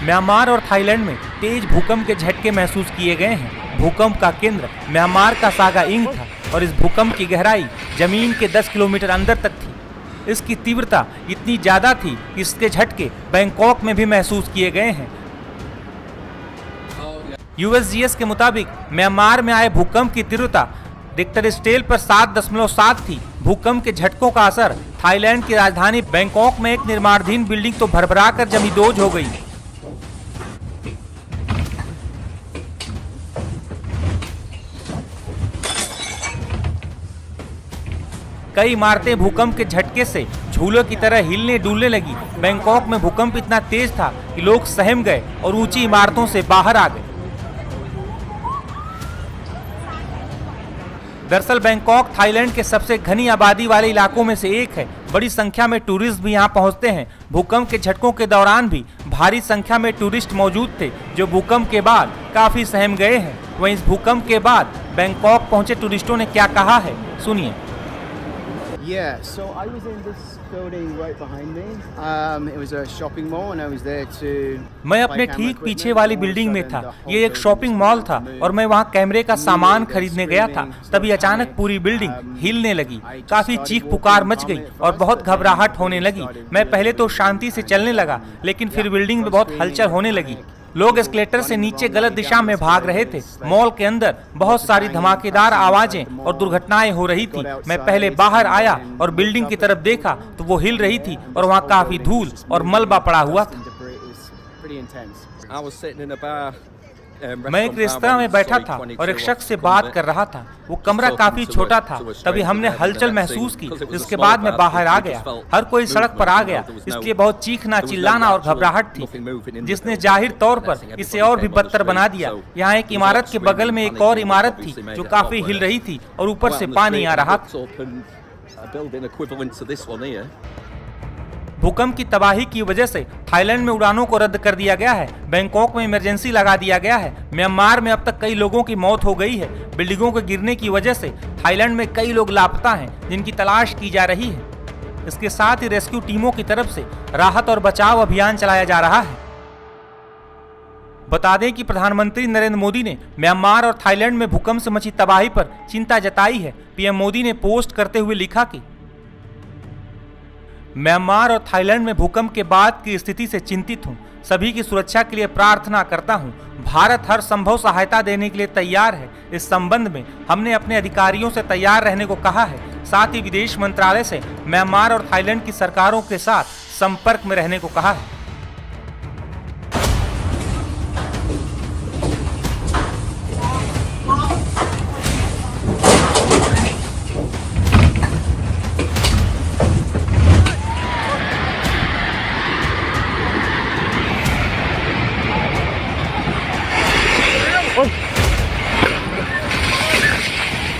Myanmar और Thailand में तेज भूकंप के झटके महसूस किए गए हैं। भूकंप का केंद्र म्यांमार का सागा इंग था और इस भूकंप की गहराई जमीन के 10 किलोमीटर अंदर तक थी। इसकी तीव्रता इतनी ज्यादा थी कि इसके झटके बैंकॉक में भी महसूस किए गए हैं। USGS के मुताबिक म्यांमार में आए भूकंप की तीव्रता रिक्टर स्केल पर 7.7 थी। भूकंप के झटकों का असर थाईलैंड की राजधानी बैंकॉक में एक निर्माणाधीन बिल्डिंग तो भरभराकर जमींदोज हो गई। कई इमारतें भूकंप के झटके से झूलों की तरह हिलने डुलने लगी। बैंकॉक में भूकंप इतना तेज था कि लोग सहम गए और ऊंची इमारतों से बाहर आ गए। दरअसल बैंकॉक थाईलैंड के सबसे घनी आबादी वाले इलाकों में से एक है। बड़ी संख्या में टूरिस्ट भी यहां पहुंचते हैं। भूकंप के झटकों के दौरान भी भारी संख्या में टूरिस्ट मौजूद थे जो भूकंप के बाद काफी सहम गए हैं। वहीं इस भूकंप के बाद बैंकॉक पहुंचे टूरिस्टों ने क्या कहा है, सुनिए। Yeah, so I was in this building right behind me. It was a shopping mall and I was there to मैं अपने ठीक पीछे वाली बिल्डिंग में था। ये एक शॉपिंग मॉल था और मैं वहाँ कैमरे का सामान खरीदने गया था। तभी अचानक पूरी बिल्डिंग हिलने लगी। काफी चीख पुकार मच गई और बहुत घबराहट होने लगी। मैं पहले तो शांति से चलने लगा, लेकिन फिर बिल्डिंग में बहुत हलचल होने लगी। लोग एस्केलेटर से नीचे गलत दिशा में भाग रहे थे। मॉल के अंदर बहुत सारी धमाकेदार आवाजें और दुर्घटनाएं हो रही थी। मैं पहले बाहर आया और बिल्डिंग की तरफ देखा तो वो हिल रही थी और वहाँ काफी धूल और मलबा पड़ा हुआ था। मैं एक रेस्तरां में बैठा था और एक शख्स से बात कर रहा था। वो कमरा काफी छोटा था। तभी हमने हलचल महसूस की। इसके बाद मैं बाहर आ गया। हर कोई सड़क पर आ गया, इसलिए बहुत चीखना, चिल्लाना और घबराहट थी, जिसने जाहिर तौर पर इसे और भी बदतर बना दिया। यहाँ एक इमारत के बगल में एक और इमारत थी जो काफी हिल रही थी और ऊपर से पानी आ रहा था। भूकंप की तबाही की वजह से थाईलैंड में उड़ानों को रद्द कर दिया गया है। बैंकॉक में इमरजेंसी लगा दिया गया है। म्यांमार में अब तक कई लोगों की मौत हो गई है। बिल्डिंगों के गिरने की वजह से थाईलैंड में कई लोग लापता हैं जिनकी तलाश की जा रही है। इसके साथ ही रेस्क्यू टीमों की तरफ से राहत और बचाव अभियान चलाया जा रहा है। बता दें कि प्रधानमंत्री नरेंद्र मोदी ने म्यांमार और थाईलैंड में भूकंप से मची तबाही पर चिंता जताई है। पीएम मोदी ने पोस्ट करते हुए लिखा कि म्यांमार और थाईलैंड में भूकंप के बाद की स्थिति से चिंतित हूं। सभी की सुरक्षा के लिए प्रार्थना करता हूं। भारत हर संभव सहायता देने के लिए तैयार है। इस संबंध में हमने अपने अधिकारियों से तैयार रहने को कहा है। साथ ही विदेश मंत्रालय से म्यांमार और थाईलैंड की सरकारों के साथ संपर्क में रहने को कहा है।